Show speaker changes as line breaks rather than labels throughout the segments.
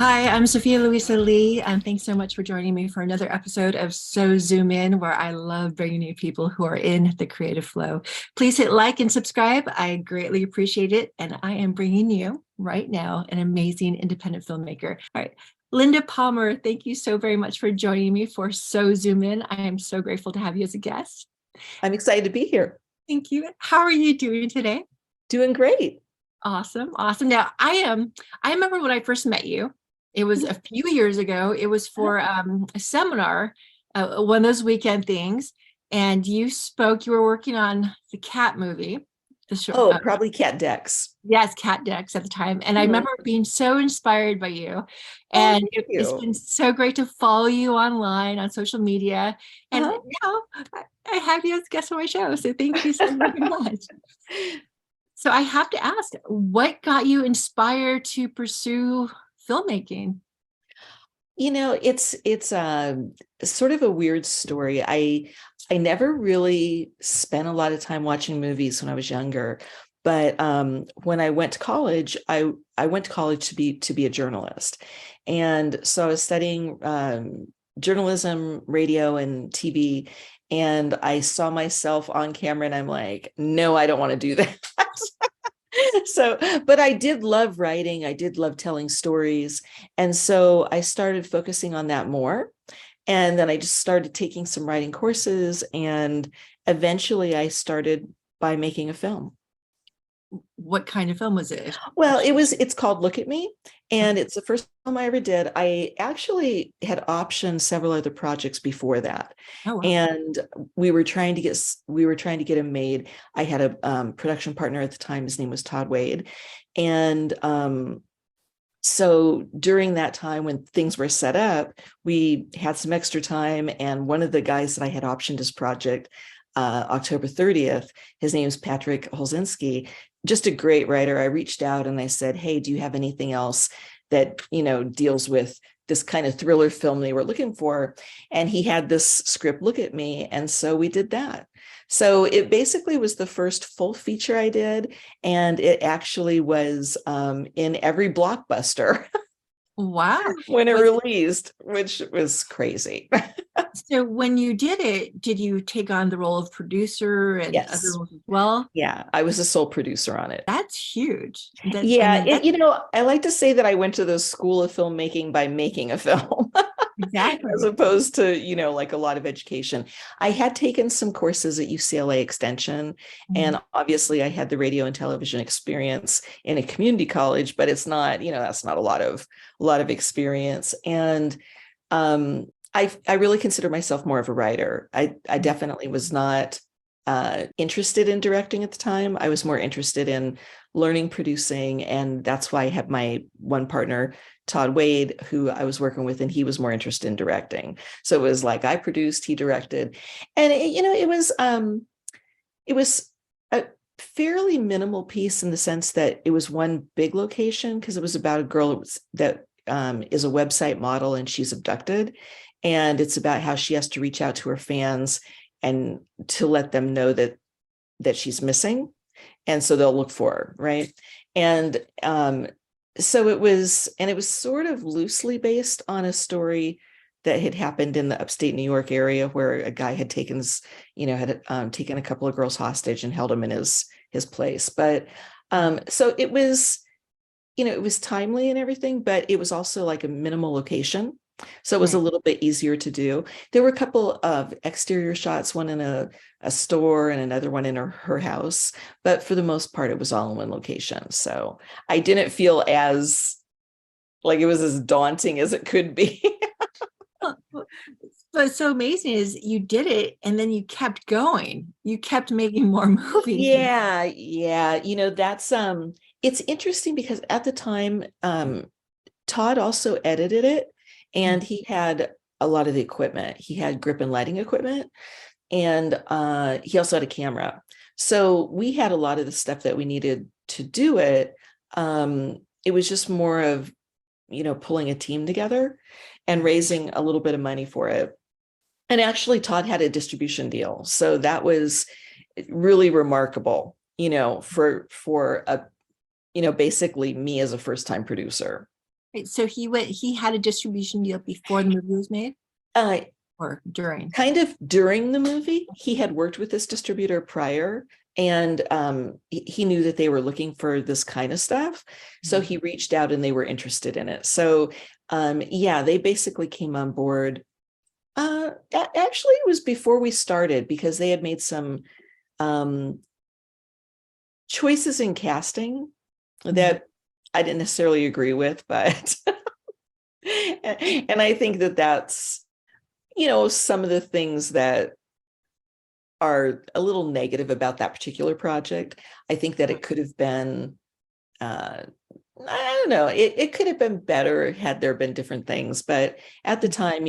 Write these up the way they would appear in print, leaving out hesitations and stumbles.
Hi, I'm Sophia Louisa Lee, and thanks so much for joining me for another episode of So Zoom In, where I love bringing you people who are in the creative flow. Please hit like and subscribe. I greatly appreciate it. And I am bringing you right now an amazing independent filmmaker. All right. Linda Palmer, thank you so very much for joining me for So Zoom In. I am so grateful to have you as a guest.
I'm excited to be here.
Thank you. How are you doing today?
Doing great.
Awesome. Awesome. Now I remember when I first met you. It was a few years ago. It was for a seminar, one of those weekend things. And you were working on the cat movie, the show.
Oh, probably cat decks.
Yes, cat decks at the time. And I
Mhm.
remember being so inspired by you.
Oh,
And
thank
it's
you.
been so great to follow you online on social media. And
Uh-huh.
now I have you as a guest on my show. So thank you so very much. So I have to ask, what got you inspired to pursue filmmaking?
It's sort of a weird story. I never really spent a lot of time watching movies when I was younger, but when I went to college, I went to college to be a journalist, and so I was studying journalism, radio, and TV. And I saw myself on camera, and I'm like, no, I don't want to do that. So, but I did love writing. I did love telling stories. And so I started focusing on that more. And then I just started taking some writing courses. And eventually I started by making a film.
What kind of film was it?
Well, it's called Look at Me, and it's the first film I ever did. I actually had optioned several other projects before that,
Oh, wow.
and we were trying to get them made. I had a production partner at the time. His name was Todd Wade, and so during that time when things were set up, we had some extra time, and one of the guys that I had optioned his project, October 30th, his name is Patrick Holzinski, just a great writer. I reached out and I said, hey, do you have anything else that, deals with this kind of thriller film they were looking for? And he had this script, Look at Me. And so we did that. So it basically was the first full feature I did. And it actually was in every blockbuster
Wow.
when it
Was
released, which was crazy.
so when you did it, did you take on the role of producer and other
Yes.
roles as well?
Yeah, I was the sole producer on it.
That's huge. That I
Yeah,
mean, that's
I like to say that I went to the school of filmmaking by making a film, as
exactly.
opposed to, like a lot of education. I had taken some courses at UCLA Extension,
Mhm.
and obviously I had the radio and television experience in a community college, but it's not, that's not a lot of experience. And I really consider myself more of a writer. I definitely was not interested in directing at the time. I was more interested in learning producing, and that's why I had my one partner, Todd Wade, who I was working with, and he was more interested in directing. So it was like I produced, he directed, and it was a fairly minimal piece in the sense that it was one big location, because it was about a girl that is a website model, and she's abducted, and it's about how she has to reach out to her fans and to let them know that she's missing, and so they'll look for her, right? And so it was sort of loosely based on a story that had happened in the upstate New York area, where a guy had taken a couple of girls hostage and held them in his place. But so it was timely and everything, but it was also like a minimal location. So it was a
Right.
little bit easier to do. There were a couple of exterior shots, one in a store and another one in her house. But for the most part, it was all in one location. So I didn't feel as like it was as daunting as it could be.
What's so amazing is you did it and then you kept going. You kept making more movies.
Yeah, yeah. It's interesting because at the time, Todd also edited it, and he had a lot of the equipment. He had grip and lighting equipment, and he also had a camera. So we had a lot of the stuff that we needed to do it. It was just more of, pulling a team together and raising a little bit of money for it. And actually, Todd had a distribution deal. So that was really remarkable, for basically me as a first time producer.
Right, so he had a distribution deal before the movie was made
Uh,
or during?
kind of during the movie. He had worked with this distributor prior, and he knew that they were looking for this kind of stuff. So he reached out and they were interested in it. So yeah, they basically came on board. Actually, it was before we started, because they had made some choices in casting that I didn't necessarily agree with, but and I think that that's, some of the things that are a little negative about that particular project. I think that it could have been, I don't know, it could have been better had there been different things. But at the time,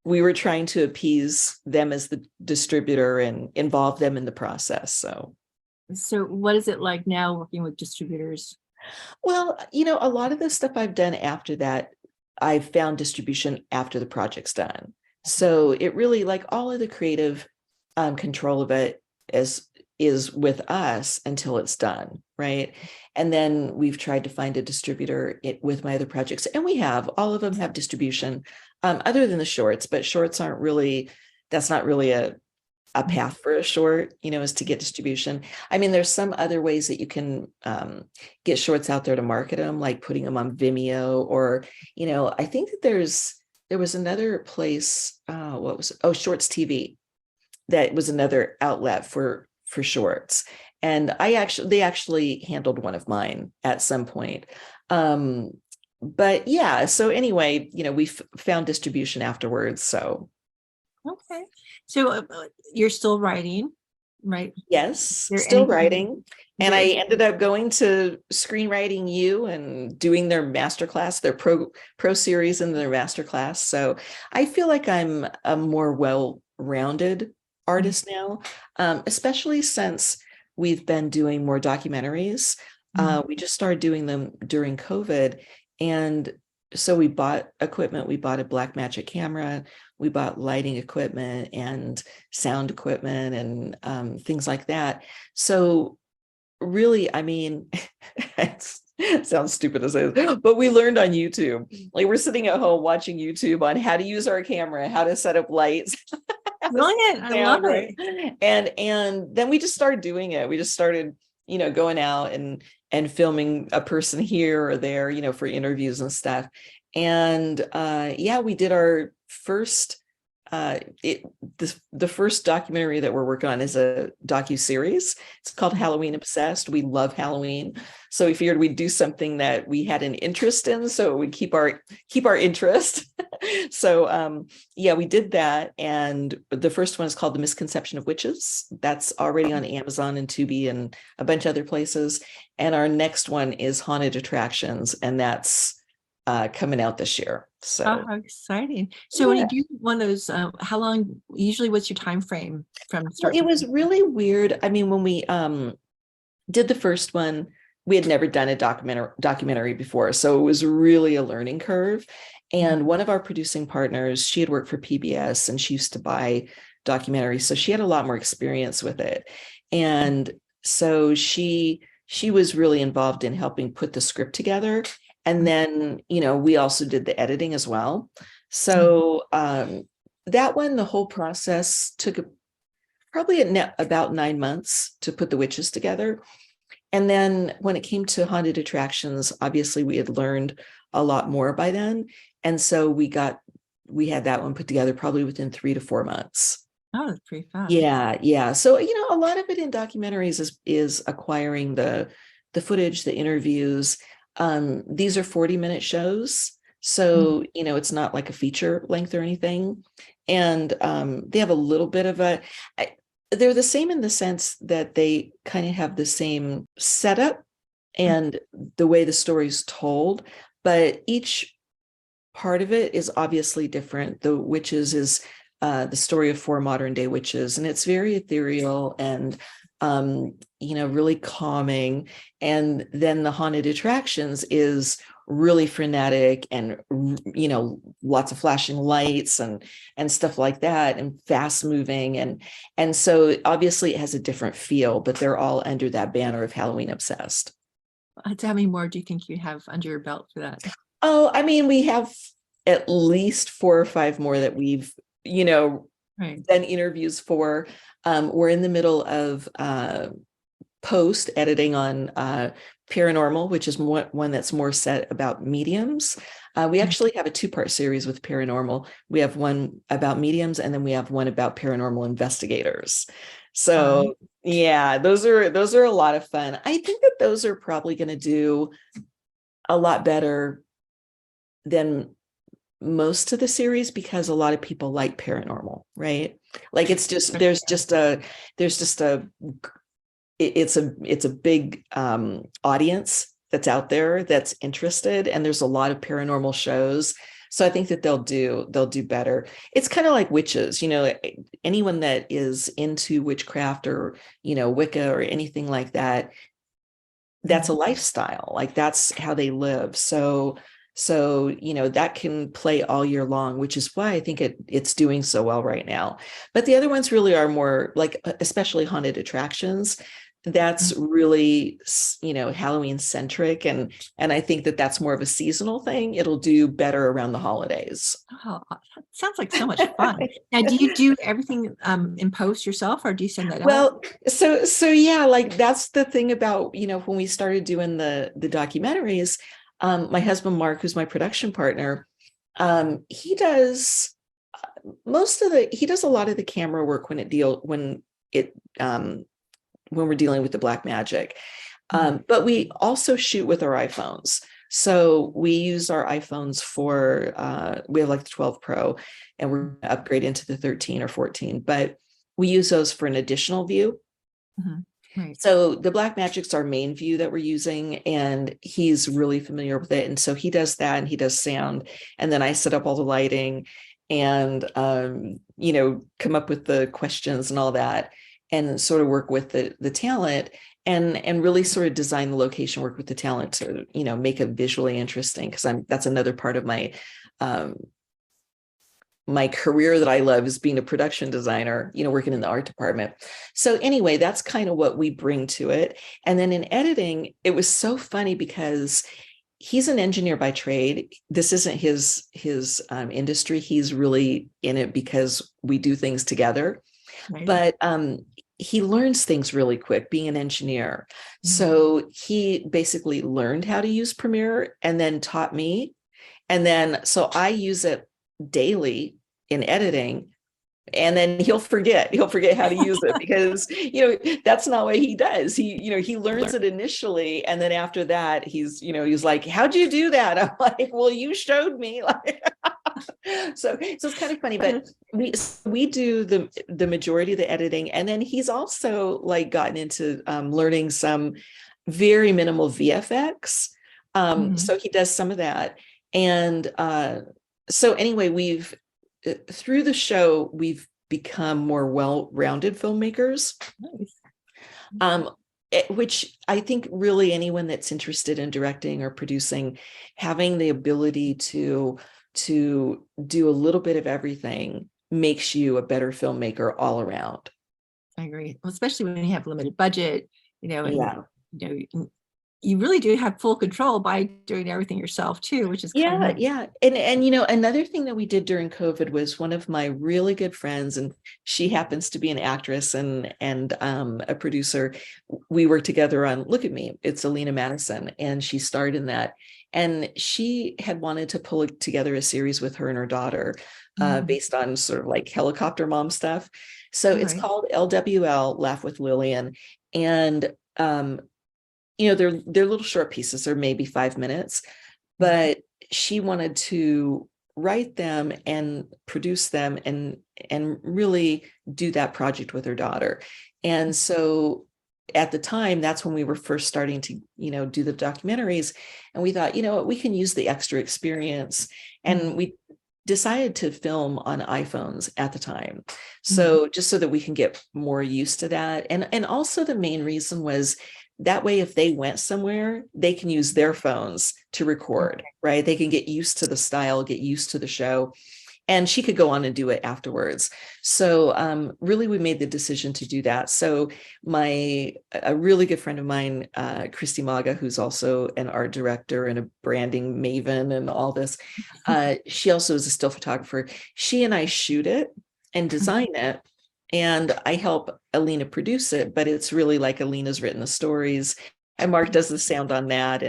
we were trying to appease them as the distributor and involve them in the process.
So what is it like now working with distributors?
Well, a lot of the stuff I've done after that, I've found distribution after the project's done. So it really, like, all of the creative control of it is with us until it's done, right? And then we've tried to find a distributor with my other projects, and all of them have distribution, other than the shorts. But shorts aren't really, that's not really a path for a short, is to get distribution. I mean, there's some other ways that you can get shorts out there to market them, like putting them on Vimeo, or, I think that there was another place, Shorts TV. That was another outlet for shorts. And they actually handled one of mine at some point. But yeah, so anyway, we found distribution afterwards. So
Okay. So you're still writing, right?
yes,
There
still
anything-
writing. And I ended up going to Screenwriting U and doing their masterclass, their pro series and their masterclass. So I feel like I'm a more well-rounded artist now, especially since we've been doing more documentaries. We just started doing them during COVID. And so we bought equipment. We bought a Blackmagic camera. We bought lighting equipment and sound equipment and things like that. So really, I mean, it sounds stupid to say this, but we learned on YouTube. Like, we're sitting at home watching YouTube on how to use our camera, how to set up lights.
Brilliant. I love it.
And then we just started doing it. We just started, going out and filming a person here or there, for interviews and stuff. And yeah, we did our first the first documentary that we're working on is a docu-series. It's called Halloween Obsessed. We love Halloween, so we figured we'd do something that we had an interest in, so we keep our interest. So yeah, we did that. And the first one is called The Misconception of Witches. That's already on Amazon and Tubi and a bunch of other places. And our next one is Haunted Attractions, and that's coming out this year. So
how exciting. So when you do one of those, how long, usually what's your time frame from start?
Well, it was really weird. I mean, when we did the first one, we had never done a documentary before. So it was really a learning curve. And one of our producing partners, she had worked for PBS and she used to buy documentaries. So she had a lot more experience with it. And so she was really involved in helping put the script together. And then, we also did the editing as well. So that one, the whole process took probably about 9 months to put the witches together. And then when it came to Haunted Attractions, obviously we had learned a lot more by then. And so we had that one put together probably within 3 to 4 months.
Oh, that's pretty fast.
Yeah. So, a lot of it in documentaries is acquiring the footage, the interviews. These are 40-minute shows. So, it's not like a feature length or anything. And they have a little bit of they're the same in the sense that they kind of have the same setup and the way the story's told, but each part of it is obviously different. The Witches is the story of 4 modern day witches, and it's very ethereal and really calming. And then the Haunted Attractions is really frenetic and lots of flashing lights and stuff like that, and fast moving, and so obviously it has a different feel, but they're all under that banner of Halloween Obsessed.
How many more do you think you have under your belt for that?
Oh, I mean, we have at least 4 or 5 more that we've,
Right.
done interviews for. We're in the middle of post editing on paranormal, which is one that's more set about mediums. We actually have a 2-part series with paranormal. We have one about mediums, and then we have one about paranormal investigators. So yeah, those are a lot of fun. I think that those are probably going to do a lot better than most of the series because a lot of people like paranormal, right? Like it's just it's a big audience that's out there that's interested, and there's a lot of paranormal shows. So I think that they'll do better. It's kind of like witches, anyone that is into witchcraft or Wicca or anything like that, that's a lifestyle. Like that's how they live. So that can play all year long, which is why I think it's doing so well right now. But the other ones really are more like, especially haunted attractions. That's really, Halloween centric. And I think that that's more of a seasonal thing. It'll do better around the holidays.
Oh, that sounds like so much fun. Now, do you do everything in post yourself, or do you send that out?
Well, so yeah, like that's the thing about, when we started doing the documentaries, my husband, Mark, who's my production partner, he does a lot of the camera work when we're dealing with the black magic. But we also shoot with our iPhones. So we use our iPhones we have like the 12 Pro, and we're going to upgrade into the 13 or 14, but we use those for an additional view.
Right.
So the black magic's our main view that we're using, and he's really familiar with it. And so he does that, and he does sound, and then I set up all the lighting and, come up with the questions and all that, and sort of work with the talent and really sort of design the location, work with the talent to, make it visually interesting. Cause that's another part of my career that I love, is being a production designer, working in the art department. So anyway, that's kind of what we bring to it. And then in editing, it was so funny because he's an engineer by trade. This isn't his industry. He's really in it because we do things together. Right. But he learns things really quick being an engineer. So he basically learned how to use Premiere and then taught me. And then, so I use it daily in editing, and then he'll forget how to use it because, that's not what he does. He learns it initially. And then after that, he's like, how'd you do that? I'm like, well, you showed me. So it's kind of funny, but we do the majority of the editing. And then he's also like gotten into learning some very minimal VFX. So he does some of that. And so anyway, through the show, we've become more well-rounded filmmakers. Nice. Which I think really anyone that's interested in directing or producing, having the ability to do a little bit of everything makes you a better filmmaker all around.
I agree, especially when you have limited budget,
Yeah.
You really do have full control by doing everything yourself too, which is kind of nice.
Yeah. And another thing that we did during COVID was, one of my really good friends, and she happens to be an actress and a producer. We worked together on Look at Me. It's Alina Madison, and she starred in that. And she had wanted to pull together a series with her and her daughter, based on sort of like helicopter mom stuff. So it's called LWL, Laugh with Lillian. And they're little short pieces, or maybe 5 minutes, but she wanted to write them and produce them and really do that project with her daughter. And so at the time, that's when we were first starting to, do the documentaries. And we thought, we can use the extra experience. And we decided to film on iPhones at the time. So just so that we can get more used to that. And also the main reason was, that way, if they went somewhere, they can use their phones to record, right? They can get used to the style, get used to the show. and she could go on and do it afterwards. So really we made the decision to do that. So a really good friend of mine, Christy Maga, who's also an art director and a branding maven and all this, she also is a still photographer. She and I shoot it and design it, and I help Alina produce it, but it's really like Alina's written the stories and Mark does the sound on that.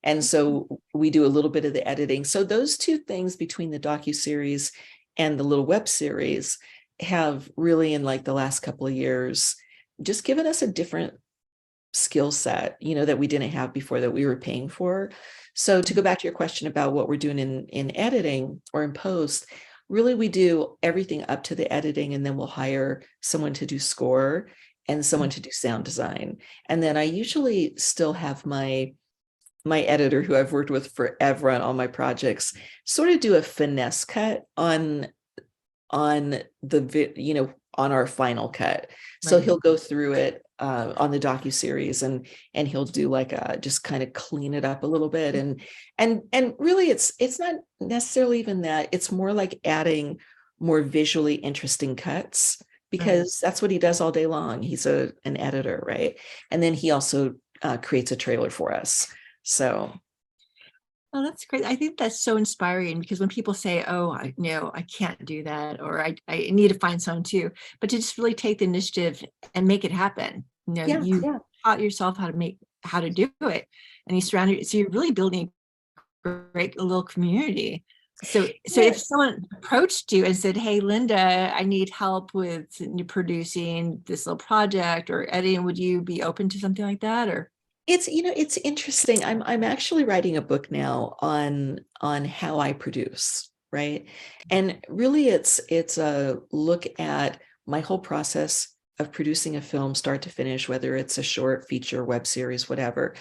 And so we do a little bit of the editing. So those two things between the docuseries and the little web series have really, in like the last couple of years, just given us a different skill set, that we didn't have before, that we were paying for. So to go back to your question about what we're doing in editing or in post, really we do everything up to the editing, and then we'll hire someone to do score and someone to do sound design. And then I usually still have my editor, who I've worked with forever on all my projects, sort of do a finesse cut on the on our final cut. So
Right.
he'll go through it on the docuseries, and he'll do like just kind of clean it up a little bit, and really it's not necessarily even that. It's more like adding more visually interesting cuts, because that's what he does all day long. He's an editor, right? And then he also creates a trailer for us. So
Oh, that's great. I think that's so inspiring, because when people say, oh, I can't do that, or I need to find someone too, but to just really take the initiative and make it happen. You taught yourself how to do it, and you surround it. So you're really building a great little community. So if someone approached you and said, hey, Linda, I need help with producing this little project or editing, would you be open to something like that? Or
it's interesting. I'm actually writing a book now on how I produce, right? And really it's a look at my whole process of producing a film, start to finish, whether it's a short, feature, web series, whatever,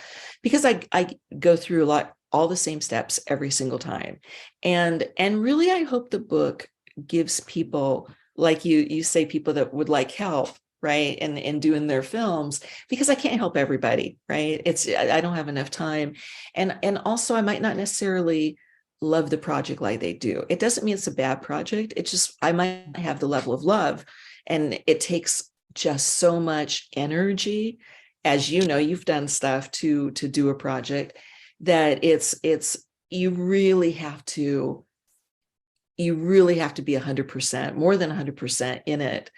because I go through all the same steps every single time. And really I hope the book gives people, like you say, people that would like help, right, and doing their films, because I can't help everybody, right? I don't have enough time, and also I might not necessarily love the project like they do. It doesn't mean it's a bad project. It's just I might have the level of love, and it takes just so much energy, as you've done stuff to do a project, that it's you really have to be 100%, more than 100% in it,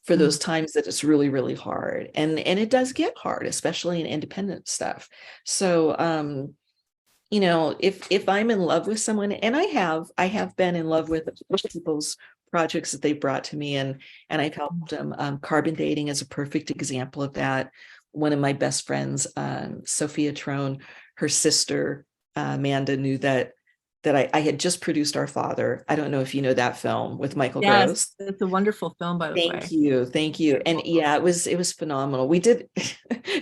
for those times that it's really, really hard. And it does get hard, especially in independent stuff. So, if I'm in love with someone, and I have been in love with people's projects that they brought to me, and I've helped them. Carbon dating is a perfect example of that. One of my best friends, Sophia, her sister, Amanda, knew that I had just produced Our Father. I don't know if you know that film with Michael Gross.
It's a wonderful film, by the way.
Thank you. And yeah, it was phenomenal. We did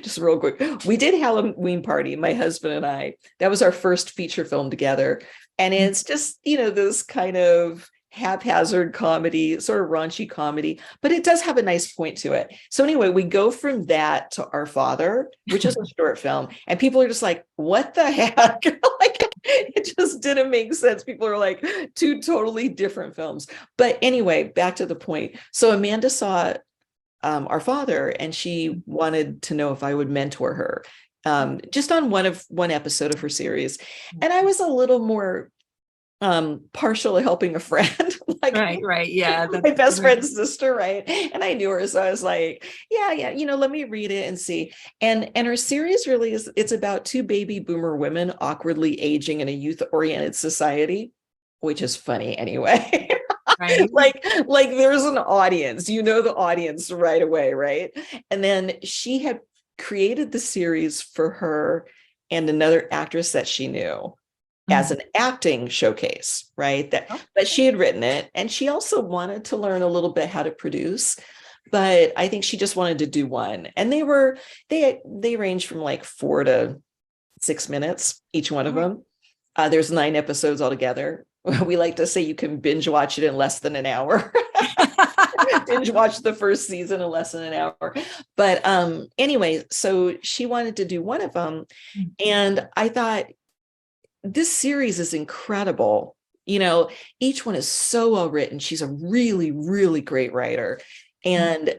just real quick. We did Halloween Party, my husband and I. That was our first feature film together, and it's just this kind of haphazard comedy, sort of raunchy comedy, but it does have a nice point to it. So anyway, we go from that to Our Father, which is a short film, and people are just like, what the heck? Like, it just didn't make sense. People are like, two totally different films. But anyway, back to the point. So Amanda saw Our Father, and she wanted to know if I would mentor her, just on one episode of her series. And I was a little more partial to helping a friend, like
right, yeah,
my best friend's sister, right? And I knew her, so I was like, yeah, let me read it and see. And her series really it's about two baby boomer women awkwardly aging in a youth-oriented society, which is funny anyway. Right. like there's an audience, the audience right away, right? And then she had created the series for her and another actress that she knew, as an acting showcase, right? But she had written it, and she also wanted to learn a little bit how to produce, but I think she just wanted to do one. And they range from like 4 to 6 minutes, each one of them. There's 9 episodes altogether. We like to say you can binge watch it in less than an hour. Binge watch the first season in less than an hour. But anyway, so she wanted to do one of them, and I thought, this series is incredible, You know, each one is so well written. She's a really, really great writer. And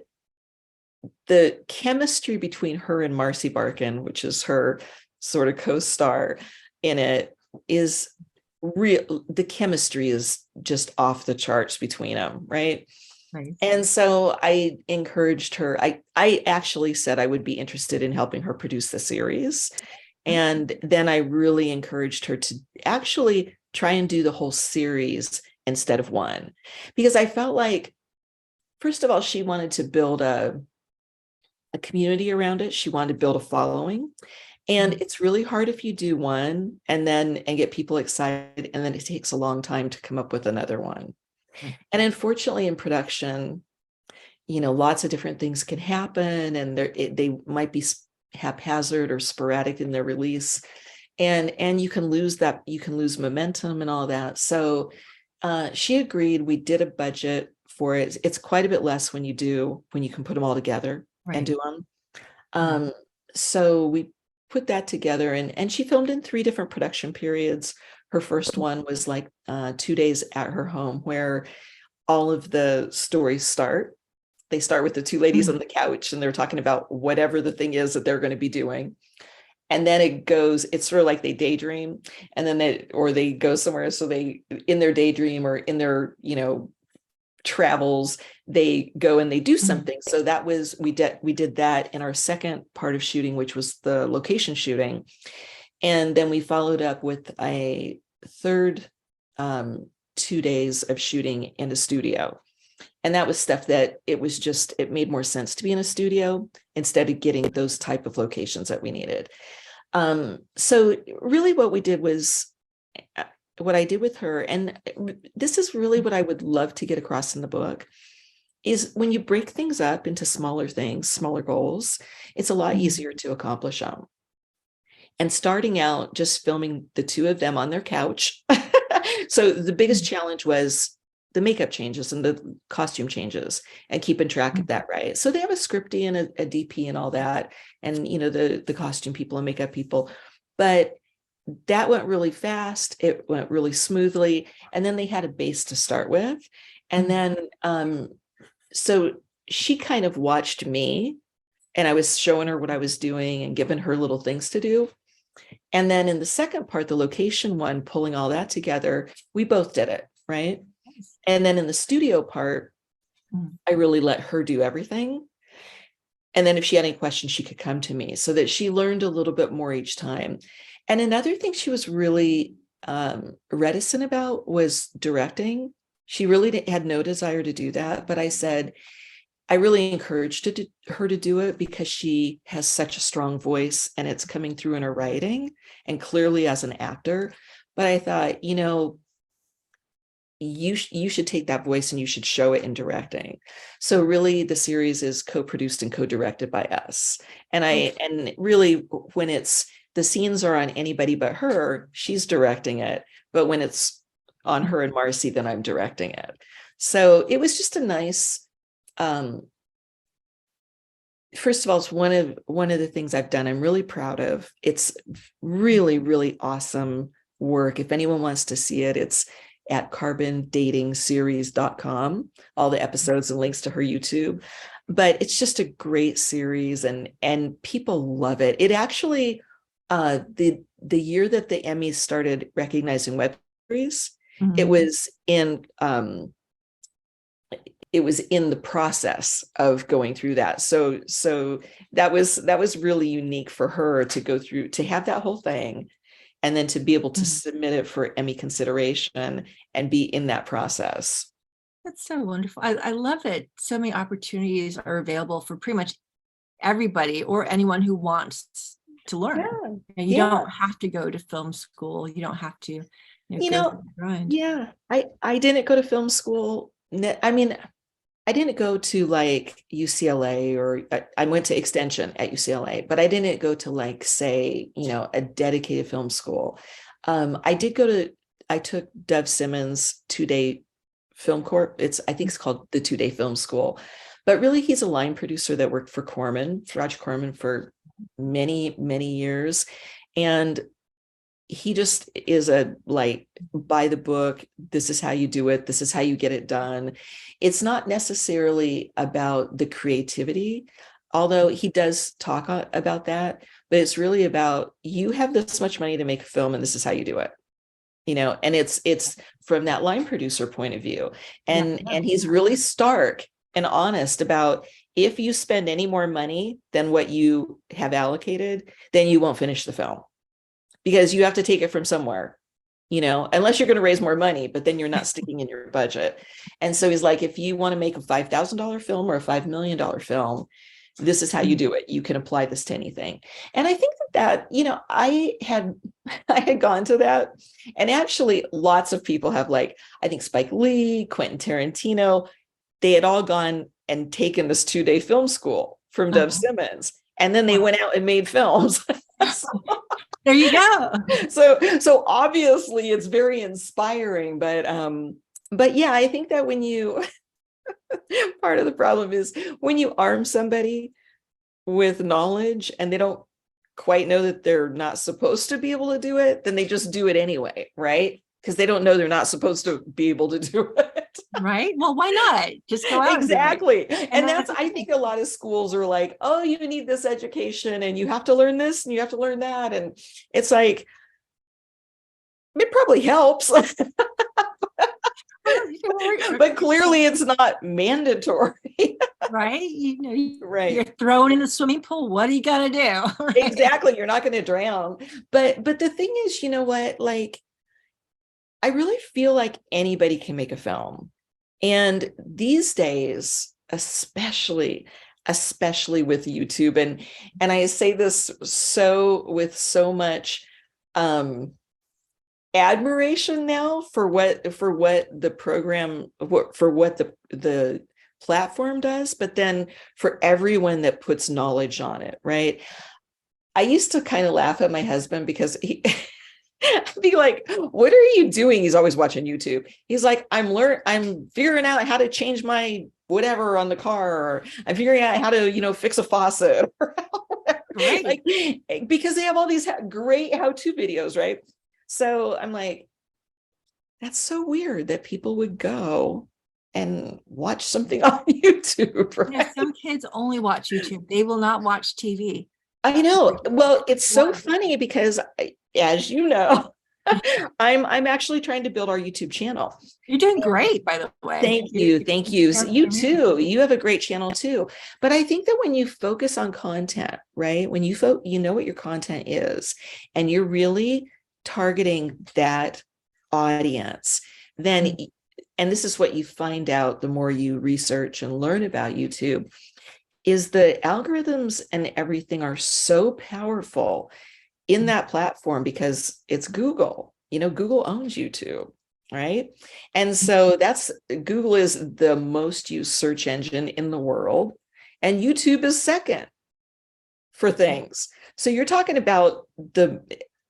the chemistry between her and Marcy Barkin, which is her sort of co-star in it, is real. The chemistry is just off the charts between them, right?
Right.
And so I encouraged her. I actually said I would be interested in helping her produce the series. And then I really encouraged her to actually try and do the whole series instead of one, because I felt like, first of all, she wanted to build a community around it. She wanted to build a following. And it's really hard if you do one and get people excited, and then it takes a long time to come up with another one. And unfortunately, in production, you know, lots of different things can happen, and they might be haphazard or sporadic in their release, and you can lose momentum and all that. So she agreed. We did a budget for it. It's quite a bit less when you can put them all together and do them. So we put that together, and she filmed in 3 different production periods. Her first one was like 2 days at her home, where all of the stories start. They start with the 2 ladies on the couch, and they're talking about whatever the thing is that they're going to be doing. And then it's sort of like they daydream, and then they go somewhere. So they, in their daydream or in their, you know, travels, they go and they do something. So that was, we did that in our second part of shooting, which was the location shooting. And then we followed up with a third 2 days of shooting in a studio. And that was stuff that it made more sense to be in a studio instead of getting those type of locations that we needed. So really what I did with her, and this is really what I would love to get across in the book, is when you break things up into smaller things, smaller goals, it's a lot easier to accomplish them. And starting out just filming the 2 of them on their couch. So the biggest challenge was the makeup changes and the costume changes, and keeping track of that, right? So they have a scripty and a DP and all that, and, you know, the costume people and makeup people, but that went really fast. It went really smoothly. And then they had a base to start with. And then, so she kind of watched me, and I was showing her what I was doing and giving her little things to do. And then in the second part, the location one, pulling all that together, we both did it, right? And then in the studio part, I really let her do everything. And then if she had any questions, she could come to me, so that she learned a little bit more each time. And another thing she was really reticent about was directing. She really had no desire to do that. But I said, I really encouraged her to do it, because she has such a strong voice, and it's coming through in her writing and clearly as an actor. But I thought, you know, you should take that voice and you should show it in directing. So really the series is co-produced and co-directed by us. And really, when the scenes are on anybody but her, she's directing it. But when it's on her and Marcy, then I'm directing it. So it was just a nice, first of all, it's one of the things I've done I'm really proud of. It's really, really awesome work. If anyone wants to see it, it's at carbondatingseries.com, all the episodes and links to her YouTube. But it's just a great series, and people love it. It actually, the year that the Emmys started recognizing web series, it was in the process of going through that. So that was really unique for her to go through, to have that whole thing, and then to be able to submit it for Emmy consideration and be in that process.
That's so wonderful. I love it. So many opportunities are available for pretty much everybody or anyone who wants to learn. You don't have to go to film school. You don't have to, go through the grind.
Yeah, I didn't go to film school. I mean, I didn't go to like UCLA, or I went to extension at UCLA, but I didn't go to like, say, a dedicated film school. I took Dove Simmons' 2-day film corp. I think it's called the 2-day film school, but really he's a line producer that worked for Roger Corman, for many, many years. And he just is a like, by the book, this is how you do it, this is how you get it done. It's not necessarily about the creativity, although he does talk about that, but it's really about, you have this much money to make a film and this is how you do it. And it's from that line producer point of view. And he's really stark and honest about, if you spend any more money than what you have allocated, then you won't finish the film, because you have to take it from somewhere, unless you're going to raise more money, but then you're not sticking in your budget. And so he's like, if you want to make a $5,000 film or a $5 million film, this is how you do it. You can apply this to anything. And I think that, I had gone to that, and actually lots of people have, like, I think Spike Lee, Quentin Tarantino, they had all gone and taken this 2-day film school from Dov Simmons. And then they went out and made films.
There you go.
So obviously it's very inspiring, but yeah, I think that when you, part of the problem is when you arm somebody with knowledge and they don't quite know that they're not supposed to be able to do it, then they just do it anyway, right? Because they don't know they're not supposed to be able to do it.
Right. Well, why not? Just go out.
Exactly. And that's, I think a lot of schools are like, oh, you need this education and you have to learn this and you have to learn that. And it's like, it probably helps. But clearly it's not mandatory.
Right.
Right.
You're thrown in the swimming pool. What are you going to do? Right?
Exactly. You're not going to drown. But the thing is, you know what, like, I really feel like anybody can make a film. And these days, especially with YouTube, and I say this with so much admiration now for what the program, for what the platform does, but then for everyone that puts knowledge on it, right? I used to kind of laugh at my husband because I'd be like, what are you doing? He's always watching YouTube. He's like, I'm figuring out how to change my whatever on the car, or I'm figuring out how to, fix a faucet. Right. Like, because they have all these great how-to videos, right? So I'm like, that's so weird that people would go and watch something on YouTube. Right?
Yeah, some kids only watch YouTube. They will not watch TV.
I know. Well, it's so funny because, as you know, I'm actually trying to build our YouTube channel.
You're doing great, by the way.
Thank you. So you too. You have a great channel too. But I think that when you focus on content, right? When you know what your content is, and you're really targeting that audience, then, and this is what you find out the more you research and learn about YouTube, is the algorithms and everything are so powerful in that platform because it's Google. Google owns YouTube, right? And so Google is the most used search engine in the world, and YouTube is second for things. So you're talking about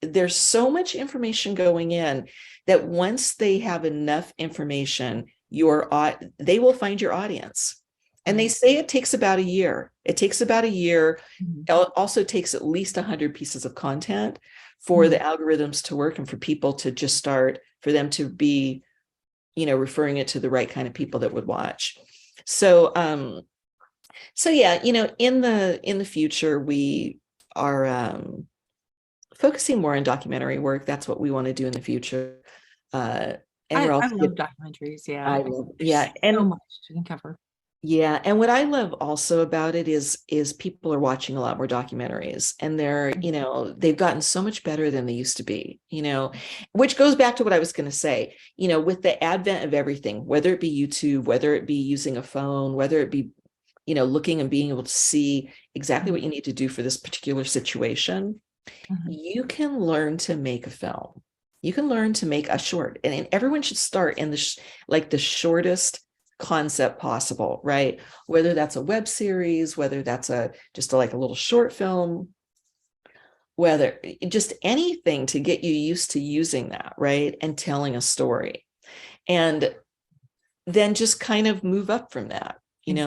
there's so much information going in that once they have enough information, they will find your audience. And they say it takes about a year. It takes about a year. It also takes at least 100 pieces of content for the algorithms to work and for people to just start, for them to be, referring it to the right kind of people that would watch. So yeah, in the future, we are focusing more on documentary work. That's what we want to do in the future. And
I love documentaries. Yeah.
I love, yeah. And
so much to cover.
Yeah. And what I love also about it is people are watching a lot more documentaries, and they're, they've gotten so much better than they used to be, which goes back to what I was going to say, with the advent of everything, whether it be YouTube, whether it be using a phone, whether it be, looking and being able to see exactly what you need to do for this particular situation, you can learn to make a film. You can learn to make a short, and everyone should start in the shortest concept possible, right? Whether that's a web series, whether that's just a little short film, whether just anything to get you used to using that, right? And telling a story, and then just kind of move up from that,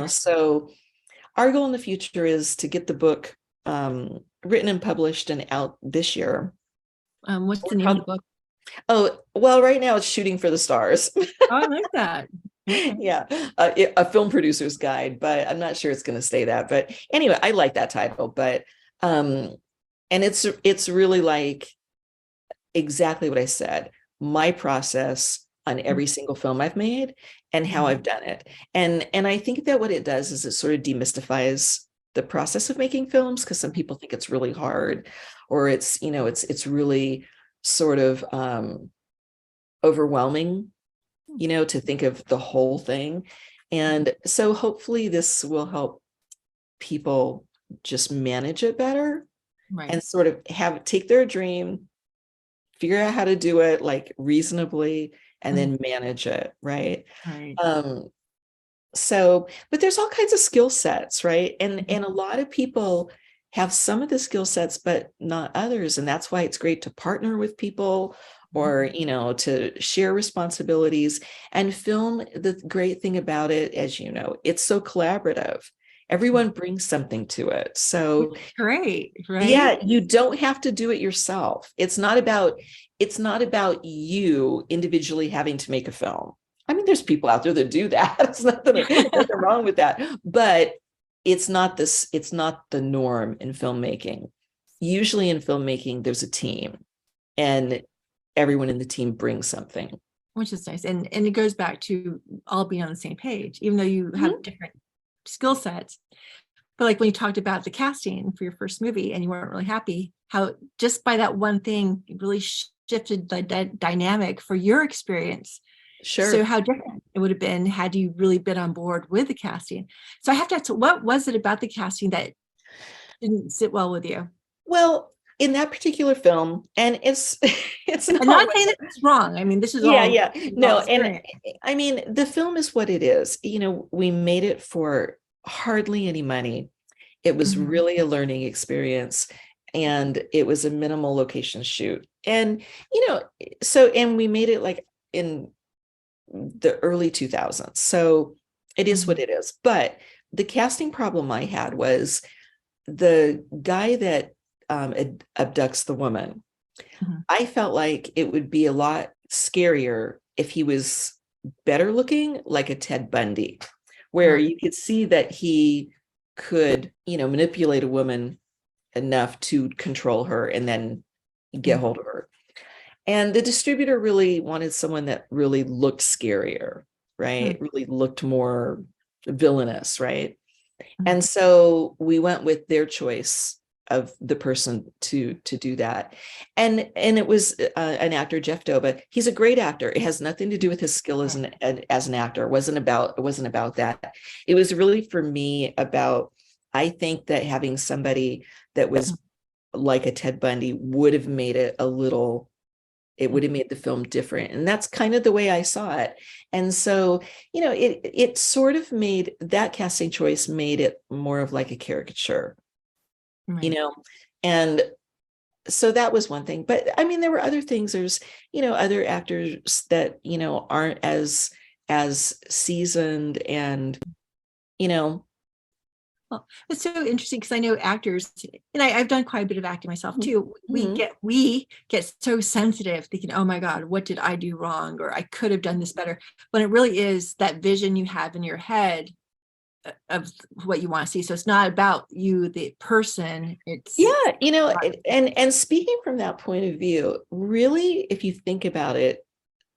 So our goal in the future is to get the book written and published and out this year.
What's
Or
the name of the book?
Oh, well, right now it's Shooting for the Stars.
Oh, I like that. Okay.
Yeah, a film producer's guide, but I'm not sure it's going to stay that. But anyway, I like that title. But um, and it's really like exactly what I said, my process on every single film I've made and how I've done it. And I think that what it does is it sort of demystifies the process of making films, because some people think it's really hard, or it's, it's really sort of overwhelming, to think of the whole thing. And so hopefully this will help people just manage it better
Right.
and sort of take their dream, figure out how to do it like reasonably, and then manage it, right?
Right.
So, but there's all kinds of skill sets, right? And a lot of people have some of the skill sets, but not others. And that's why it's great to partner with people, or, to share responsibilities. And film, the great thing about it, as you know, it's so collaborative. Everyone brings something to it. So
Great, right?
yeah, you don't have to do it yourself. It's not about you individually having to make a film. I mean, there's people out there that do that. There's nothing wrong with that. But it's not the norm in filmmaking. Usually in filmmaking, there's a team, and everyone in the team brings something.
Which is nice. And it goes back to all being on the same page, even though you have different skill sets. But like when you talked about the casting for your first movie and you weren't really happy, how just by that one thing, it really shifted the dynamic for your experience.
Sure.
So how different it would have been had you really been on board with the casting. So I have to ask, what was it about the casting that didn't sit well with you?
Well, in that particular film, and it's
I'm not saying that it's wrong. I mean, this is all
no,
experience.
and I mean, the film is what it is. We made it for hardly any money. It was really a learning experience, and it was a minimal location shoot. And and we made it like in the early 2000s. So it is what it is. But the casting problem I had was the guy that abducts the woman. I felt like it would be a lot scarier if he was better looking, like a Ted Bundy, where you could see that he could, manipulate a woman enough to control her and then get hold of her. And the distributor really wanted someone that really looked scarier, right? Really looked more villainous, right? And so we went with their choice of the person to do that. And it was an actor, Jeff Doba. He's a great actor. It has nothing to do with his skill as an actor. It wasn't about that. It was really, for me, about, I think that having somebody that was like a Ted Bundy would have made it would have made the film different. And that's kind of the way I saw it. And so, it sort of made that casting choice made it more of like a caricature, and so that was one thing. But I mean, there were other things. There's, other actors that, aren't as seasoned, and,
Well, it's so interesting because I know actors, and I've done quite a bit of acting myself too. We get so sensitive, thinking, "Oh my God, what did I do wrong?" Or "I could have done this better." When it really is that vision you have in your head of what you want to see. So it's not about you, the person. It's
and speaking from that point of view, really, if you think about it,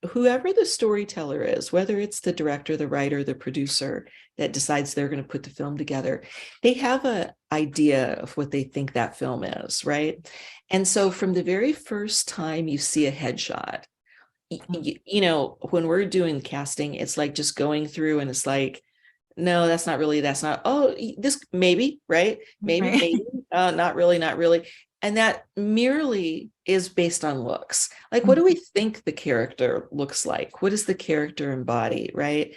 whoever the storyteller is, whether it's the director, the writer, the producer that decides they're going to put the film together, they have an idea of what they think that film is, right? And so from the very first time you see a headshot, when we're doing casting, it's like just going through, and it's like, no, that's not, oh, this maybe, right? Maybe, not really. And that merely is based on looks. Like, what do we think the character looks like? What does the character embody, right?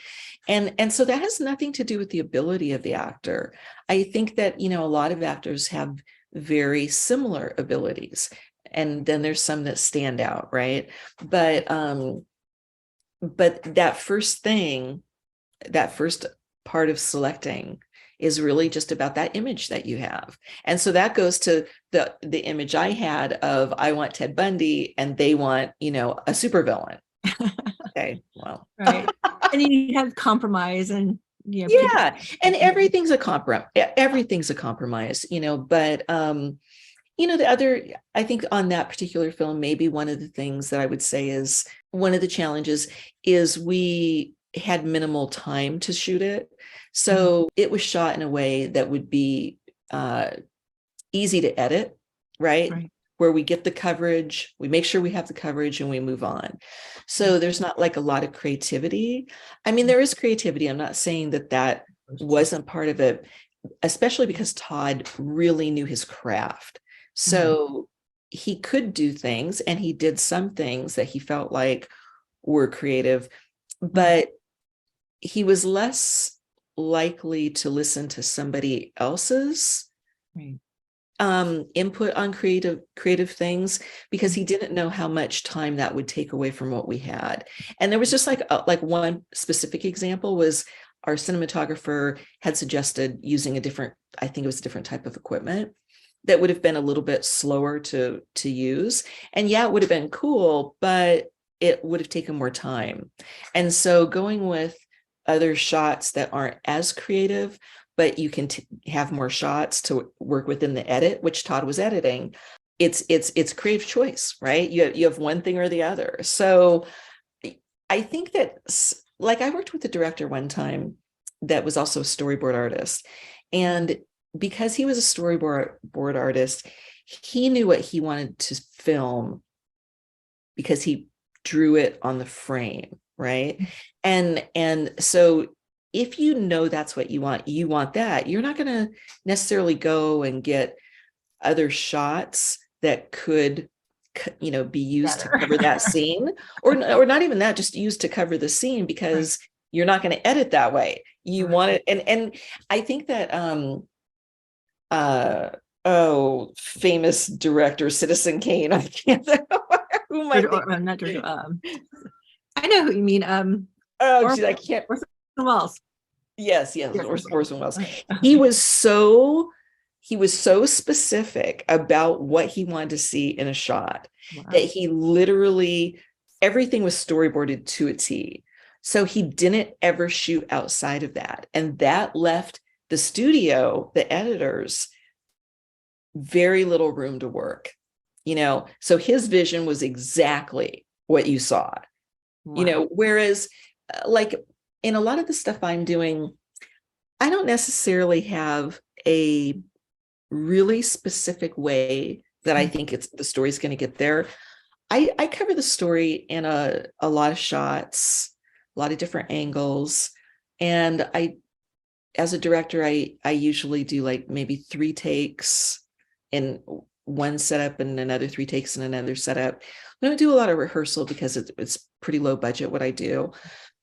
And so that has nothing to do with the ability of the actor. I think that, a lot of actors have very similar abilities, and then there's some that stand out, right? But that first part of selecting is really just about that image that you have. And so that goes to the image I had of, I want Ted Bundy and they want, you know, a supervillain. Okay, well.
Right. And you have compromise and, you know,
Yeah, and everything's a compromise. Everything's a compromise, you know, but you know, the other, I think on that particular film, maybe one of the things that I would say is one of the challenges is we had minimal time to shoot it. So it was shot in a way that would be easy to edit, right? Where we get the coverage, we make sure we have the coverage and we move on. So there's not like a lot of creativity. I mean, there is creativity. I'm not saying that that wasn't part of it, especially because Todd really knew his craft. So he could do things, and he did some things that he felt like were creative, but he was less likely to listen to somebody else's input on creative things, because he didn't know how much time that would take away from what we had. And there was just like one specific example was our cinematographer had suggested using a different, I think it was a different type of equipment that would have been a little bit slower to use. And yeah, it would have been cool, but it would have taken more time. And so going with other shots that aren't as creative, but you can have more shots to work within the edit, which Todd was editing, it's creative choice, right? You have one thing or the other. So I think that, like, I worked with a director one time that was also a storyboard artist, and because he was a storyboard artist, he knew what he wanted to film because he drew it on the frame, right? And so if you know that's what you want that, you're not going to necessarily go and get other shots that could, you know, be used to cover that scene, or not even that, just used to cover the scene, because you're not going to edit that way. You want it. And I think that, famous director Citizen Kane. I can't who might
not George, I know who you mean.
Geez, I can't.
Orson Welles.
Yes, Orson Welles. He was so specific about what he wanted to see in a shot that he literally, everything was storyboarded to a T. So he didn't ever shoot outside of that. And that left the studio, the editors, very little room to work, you know. So his vision was exactly what you saw, you know, whereas like in a lot of the stuff I'm doing, I don't necessarily have a really specific way that I think the story's going to get there. I cover the story in a lot of shots, a lot of different angles. And as a director, I usually do like maybe 3 takes in one setup and another 3 takes in another setup. I don't do a lot of rehearsal because it's pretty low budget what I do.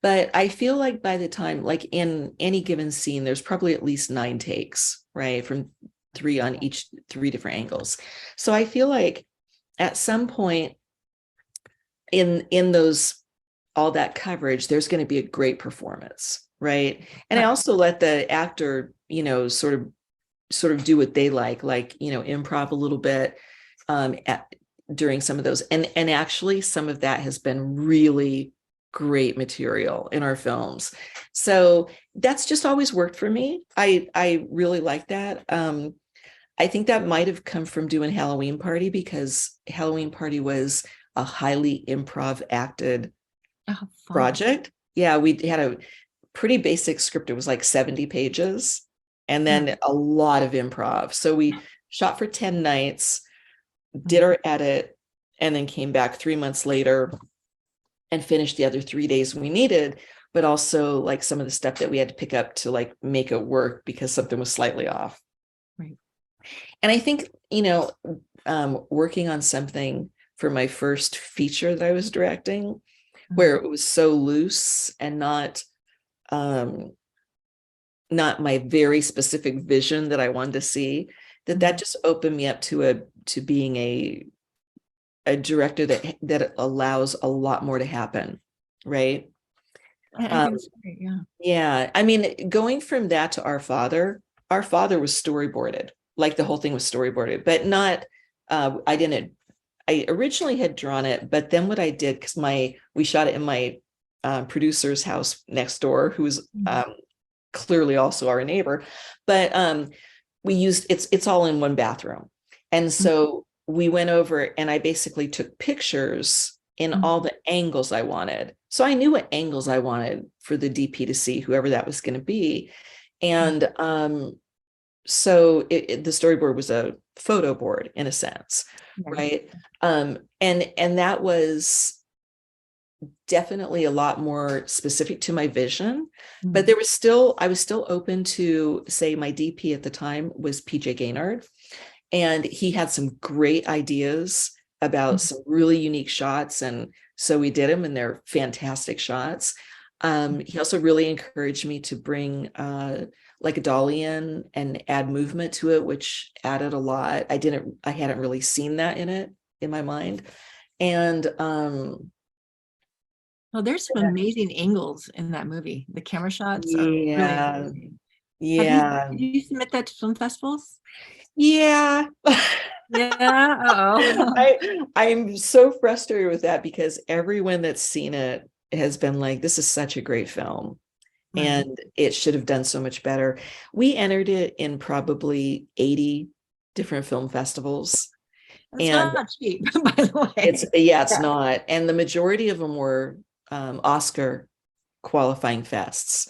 But I feel like by the time, like in any given scene, there's probably at least 9 takes, right? From 3 on each 3 different angles. So I feel like at some point in those, all that coverage, there's going to be a great performance, right? And I also let the actor, you know, sort of do what they like, you know, improv a little bit during some of those. And actually some of that has been really great material in our films. So that's just always worked for me. I really like that. I think that might have come from doing Halloween Party, because Halloween Party was a highly improv acted project. Yeah, we had a pretty basic script. It was like 70 pages and then a lot of improv. So we shot for 10 nights, did our edit, and then came back 3 months later and finished the other 3 days we needed, but also like some of the stuff that we had to pick up to like make it work because something was slightly off.
Right.
And I think, you know, working on something for my first feature that I was directing, where it was so loose and not my very specific vision that I wanted to see, that just opened me up to being a director that allows a lot more to happen, right?
I think it's great. Yeah.
Yeah, I mean, going from that to our father was storyboarded, like the whole thing was storyboarded, but not, I didn't, I originally had drawn it, but then what I did, because we shot it in my producer's house next door, who was clearly also our neighbor, but we used, it's all in one bathroom. And so we went over and I basically took pictures in all the angles I wanted. So I knew what angles I wanted for the DP to see, whoever that was going to be. And so the storyboard was a photo board in a sense, right? And that was definitely a lot more specific to my vision, but I was still open to, say, my DP at the time was PJ Gaynard, and he had some great ideas about some really unique shots. And so we did them and they're fantastic shots. He also really encouraged me to bring like a dolly in and add movement to it, which added a lot. I hadn't really seen that in my mind. And
well, there's some amazing angles in that movie. The camera shots are really amazing.
Yeah.
Did you submit that to film festivals?
Yeah.
Yeah.
I'm so frustrated with that because everyone that's seen it has been like, this is such a great film. And it should have done so much better. We entered it in probably 80 different film festivals.
It's not cheap, by the way.
It's not. And the majority of them were Oscar qualifying fests,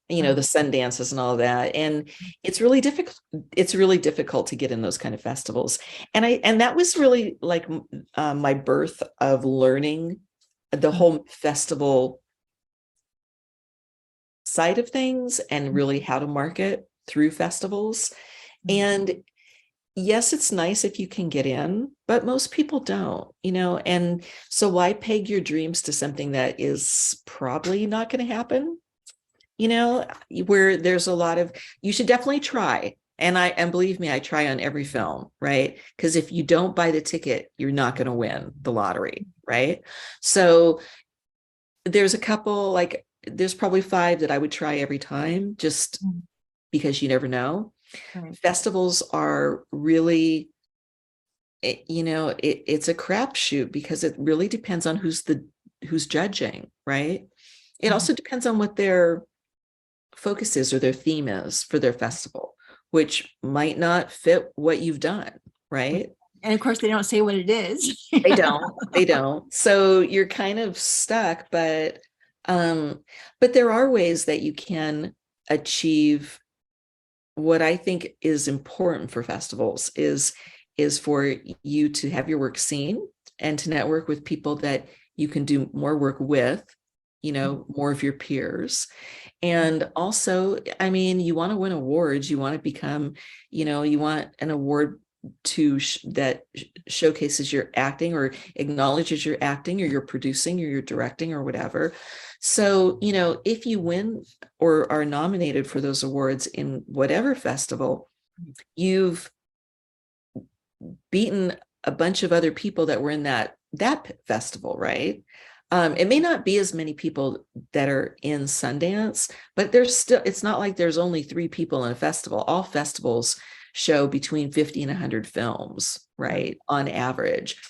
the Sundances and all of that. And it's really difficult to get in those kind of festivals. And that was really like my birth of learning the whole festival side of things and really how to market through festivals. And yes, it's nice if you can get in, but most people don't, and so why peg your dreams to something that is probably not going to happen, where there's a lot of, you should definitely try. And believe me, I try on every film, right? Because if you don't buy the ticket, you're not going to win the lottery, right? So there's a couple, like there's probably 5 that I would try every time, just because you never know. Festivals are really, it's a crapshoot because it really depends on who's judging, right? It also depends on what their focus is or their theme is for their festival, which might not fit what you've done, right?
And of course, they don't say what it is.
They don't. So you're kind of stuck, but there are ways that you can achieve what I think is important for festivals is for you to have your work seen and to network with people that you can do more work with, more of your peers. And also, I mean, you want to win awards, you want to become, you want an award that showcases your acting or acknowledges your acting or your producing or your directing or whatever. So, if you win or are nominated for those awards in whatever festival, you've beaten a bunch of other people that were in that festival, right? It may not be as many people that are in Sundance, but it's not like there's only 3 people in a festival. All festivals show between 50 and 100 films, right, on average.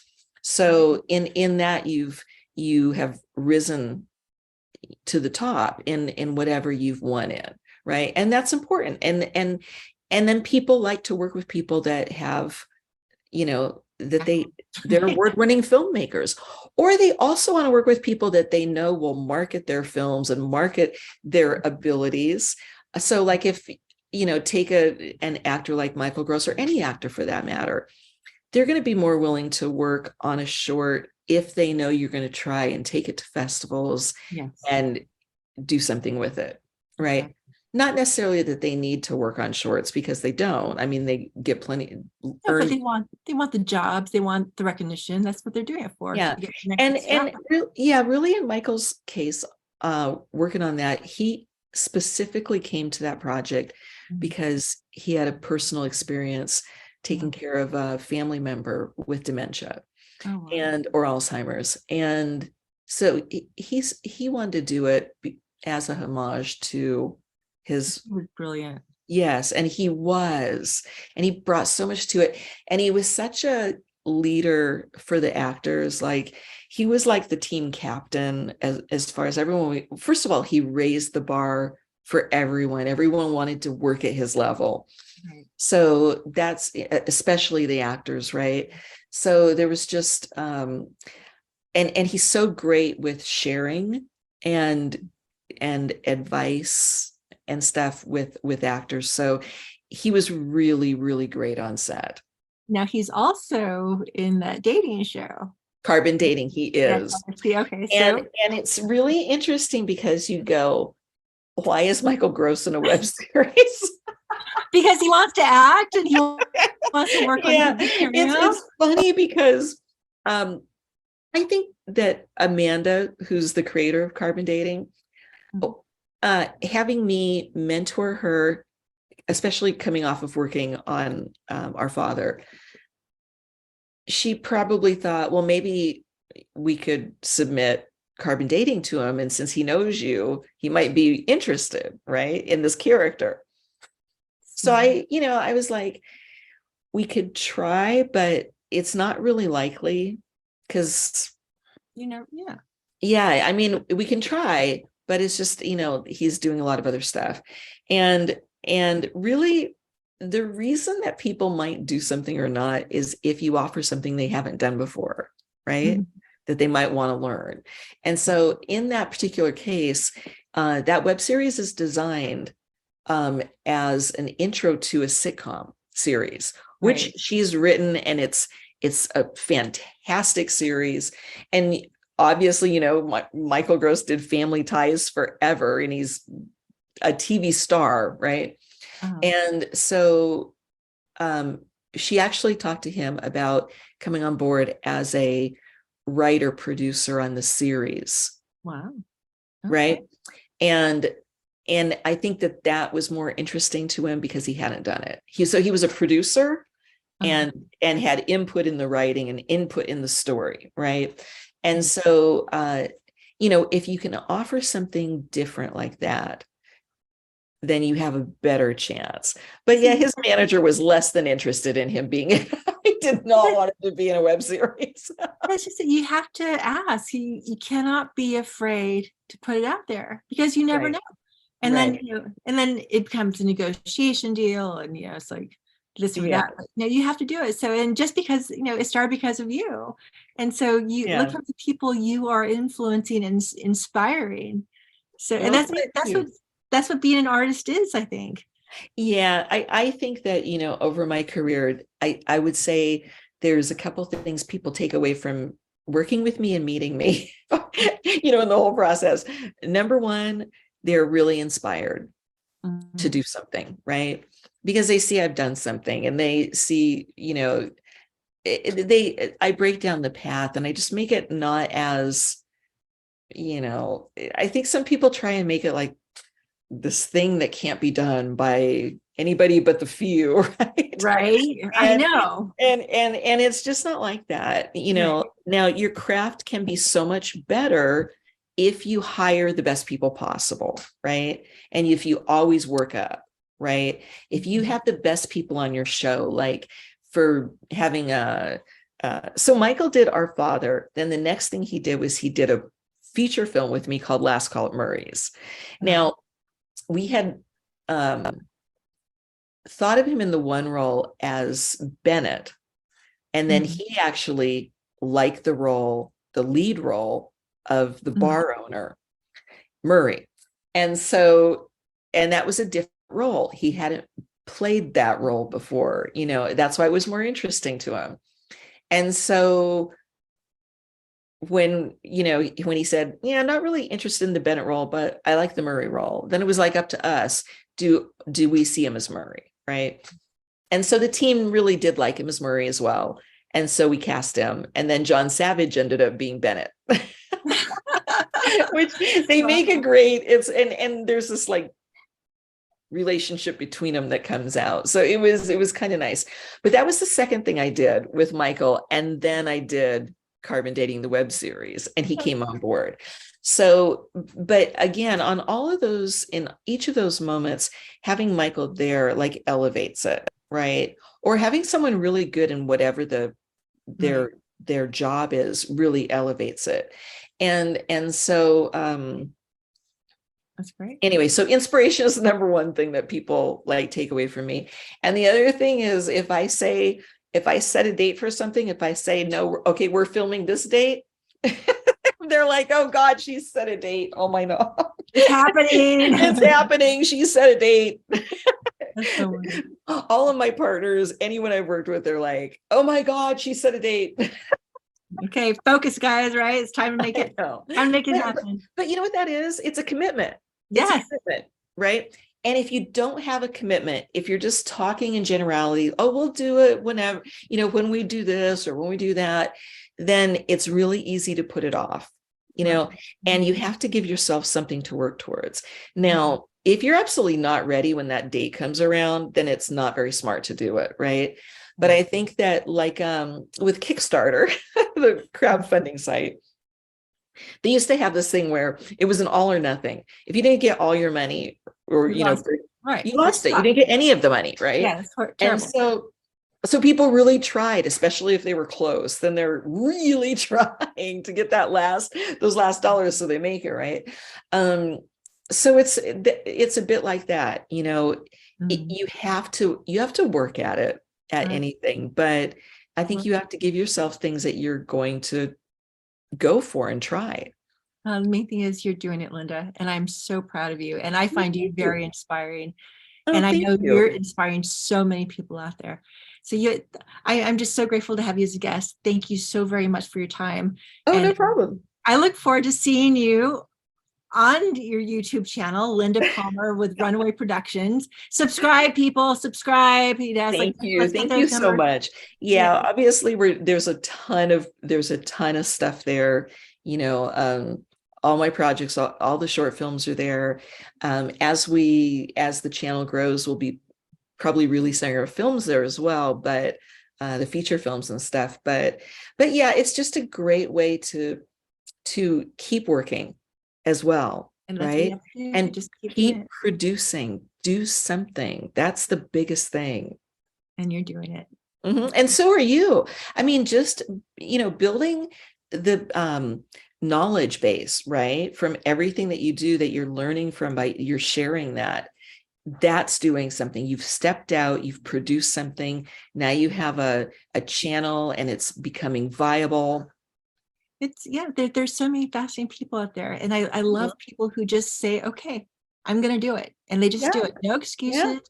So in that you have risen to the top in whatever you've won in, right? And that's important. And then people like to work with people that have, that they're award-winning filmmakers, or they also want to work with people that they know will market their films and market their abilities. So like if take an actor like Michael Gross, or any actor for that matter, they're going to be more willing to work on a short if they know you're going to try and take it to festivals and do something with it, right? Okay. Not necessarily that they need to work on shorts, because they don't. I mean, they get plenty.
But they want the jobs, they want the recognition. That's what they're doing it for.
Yeah, really in Michael's case, working on that, he specifically came to that project because he had a personal experience taking care of a family member with dementia or Alzheimer's. And so he wanted to do it as a homage to his.
It was brilliant.
Yes, and he brought so much to it, and he was such a leader for the actors. Like, he was like the team captain as far as everyone. First of all, he raised the bar for everyone. Everyone wanted to work at his level.
Right.
So that's especially the actors, right? So there was just and he's so great with sharing and advice and stuff with actors. So he was really, really great on set.
Now he's also in that dating show.
Carbon Dating, he is.
Okay, so
And it's really interesting because you go, why is Michael Gross in a web series?
because he wants to act and he wants to work on his career.
It's funny because I think that Amanda, who's the creator of Carbon Dating, having me mentor her, especially coming off of working on Our Father, she probably thought, well, maybe we could submit Carbon Dating to him, and since he knows you, he might be interested, right, in this character. So I was like, we could try, but it's not really likely because, I mean, we can try, but it's just, he's doing a lot of other stuff. And really, the reason that people might do something or not is if you offer something they haven't done before, right? Mm-hmm. That they might want to learn. And so in that particular case, that web series is designed as an intro to a sitcom series, which she's written, and it's a fantastic series. And obviously, Michael Gross did Family Ties forever, and he's a TV star, right? Uh-huh. And so she actually talked to him about coming on board as a writer producer on the series.
Wow. Okay.
Right. And I think that was more interesting to him because he hadn't done it. He was a producer and had input in the writing and input in the story. Right. And so, if you can offer something different like that, then you have a better chance. But yeah, his manager was less than interested in him being he did not want him to be in a web series.
That's just that you have to ask. You cannot be afraid to put it out there because you never know. And then it becomes a negotiation deal, and it's like this or that. But, you have to do it. So, and just because it started because of you, and so you look at the people you are influencing and inspiring. So, and that's what being an artist is, I think.
Yeah, I think that, over my career, I would say there's a couple of things people take away from working with me and meeting me, in the whole process. Number one, they're really inspired to do something, right? Because they see I've done something, and they see, I break down the path, and I just make it not as, I think some people try and make it like this thing that can't be done by anybody but the few,
right? I know.
And it's just not like that. Now your craft can be so much better if you hire the best people possible, right? And if you always work up, right? If you have the best people on your show, like for having so Michael did Our Father. Then the next thing he did was he did a feature film with me called Last Call at Murray's. Now, we had thought of him in the one role as Bennett, and then he actually liked the lead role of the bar owner, Murray. And that was a different role. He hadn't played that role before, that's why it was more interesting to him. And so when he said, I'm not really interested in the Bennett role, but I like the Murray role, then it was like up to us. Do we see him as Murray? Right. And so the team really did like him as Murray as well. And so we cast him. And then John Savage ended up being Bennett, which they make a great, and there's this like relationship between them that comes out. So it was kind of nice. But that was the second thing I did with Michael. And then I did carbon dating the web series, and he came on board. So, but again, on all of those, in each of those moments, having Michael there like elevates it, right? Or having someone really good in whatever their job is really elevates it. And so
that's great.
Anyway, so inspiration is the number one thing that people like take away from me. And the other thing is, if I set a date for something, if I say no, okay, we're filming this date, they're like, oh God, she set a date. Oh my no.
It's happening.
It's happening. She set a date.
That's so
all of my partners, anyone I've worked with, they're like, oh my God, she set a date.
Okay, focus, guys, right? It's time to make it happen.
But you know what that is? It's a commitment.
Yes.
It's a commitment, right? And if you don't have a commitment, if you're just talking in generality, oh, we'll do it whenever, when we do this or when we do that, then it's really easy to put it off, and you have to give yourself something to work towards. Now, if you're absolutely not ready when that date comes around, then it's not very smart to do it, right? But I think that like with Kickstarter, the crowdfunding site, they used to have this thing where it was an all or nothing. If you didn't get all your money, or you lost it. You didn't get any of the money, right?
Yeah, that's
terrible. And so people really tried, especially if they were close. Then they're really trying to get those last dollars so they make it, right? So it's a bit like that, you have to work at it, at anything, but I think you have to give yourself things that you're going to go for and try.
The main thing is you're doing it, Linda, and I'm so proud of you. And I find you very inspiring. And I know you're inspiring so many people out there. So I'm just so grateful to have you as a guest. Thank you so very much for your time.
Oh, no problem.
I look forward to seeing you on your YouTube channel, Linda Palmer with Runaway Productions. Subscribe, people, subscribe.
Thank you so much. Yeah, obviously there's a ton of stuff there. All my projects, all the short films are there. As the channel grows, we'll be probably releasing our films there as well, but the feature films and stuff. But yeah, it's just a great way to keep working as well, right? And just keep producing, do something. That's the biggest thing.
And you're doing it.
And so are you. I mean, just, building the knowledge base, right? From everything that you do, that you're learning from, you're sharing that's doing something. You've stepped out, you've produced something. Now you have a channel and it's becoming viable.
There's so many fascinating people out there. And I love people who just say, okay, I'm going to do it. And they just do it. No excuses,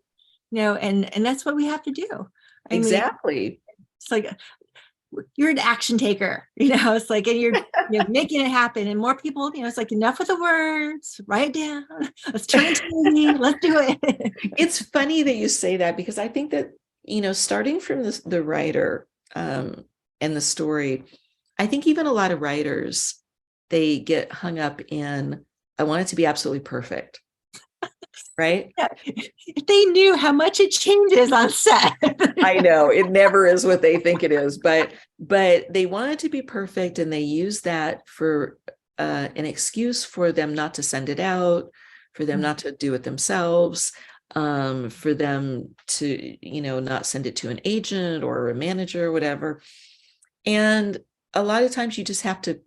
and that's what we have to do.
Exactly.
It's like, you're an action taker, it's like, and you're making it happen. And more people, it's like, enough with the words, write it down. Let's turn it to let's do it.
It's funny that you say that, because I think that, starting from the writer and the story, I think even a lot of writers, they get hung up in, I want it to be absolutely perfect. Right?
Yeah. If they knew how much it changes on set.
I know it never is what they think it is, but they want it to be perfect, and they use that for an excuse for them not to send it out, for them not to do it themselves, for them to, not send it to an agent or a manager or whatever. And a lot of times you just have to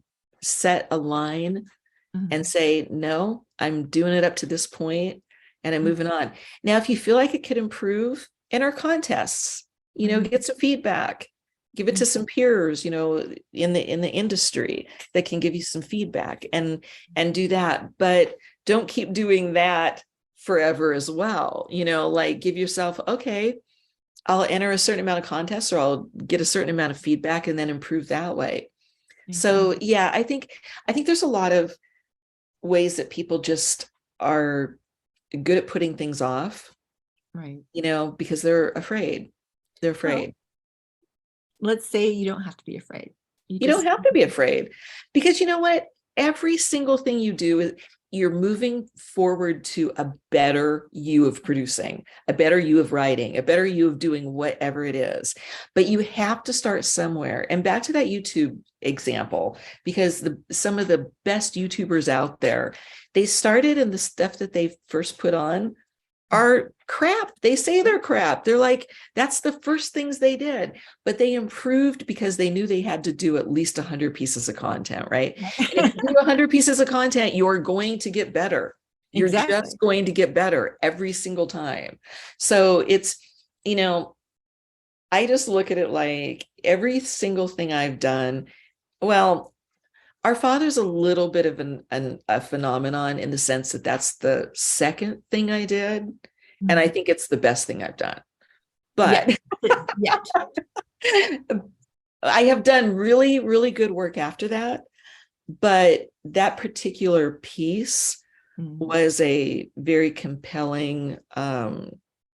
set a line and say, no, I'm doing it up to this point and I'm moving on. Now, if you feel like it could improve, enter contests, get some feedback, give it to some peers, in the industry that can give you some feedback, and do that. But don't keep doing that forever as well. Like, give yourself, okay, I'll enter a certain amount of contests, or I'll get a certain amount of feedback and then improve that way. So yeah, I think there's a lot of ways that people just are good at putting things off,
right?
Because they're afraid. Well,
let's say you don't have to be afraid.
You don't have to be afraid, because you know what? every single thing you do, you're moving forward to a better you of producing, a better you of writing, a better you of doing whatever it is. But you have to start somewhere. And back to that YouTube example, because some of the best YouTubers out there, they started, and the stuff that they first put on are crap. They say they're crap. They're like, that's the first things they did, but they improved because they knew they had to do at least 100 pieces of content, right? And if you do 100 pieces of content, you're going to get better. You're just going to get better every single time. So it's, you know, I just look at it like every single thing I've done. Well, Our Father's a little bit of a phenomenon in the sense that that's the second thing I did. And I think it's the best thing I've done. But
yeah.
I have done really, really good work after that. But that particular piece was a very compelling,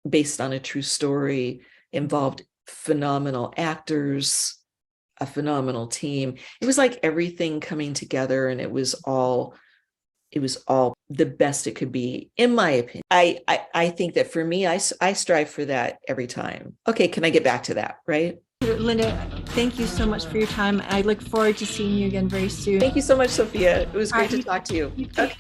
based on a true story, involved phenomenal actors, a phenomenal team. It was like everything coming together, and it was all the best it could be, in my opinion. I think that for me, I strive for that every time. Okay, can I get back to that, right?
Linda, thank you so much for your time. I look forward to seeing you again very soon.
Thank you so much, Sophia. It was great to talk to you. Okay.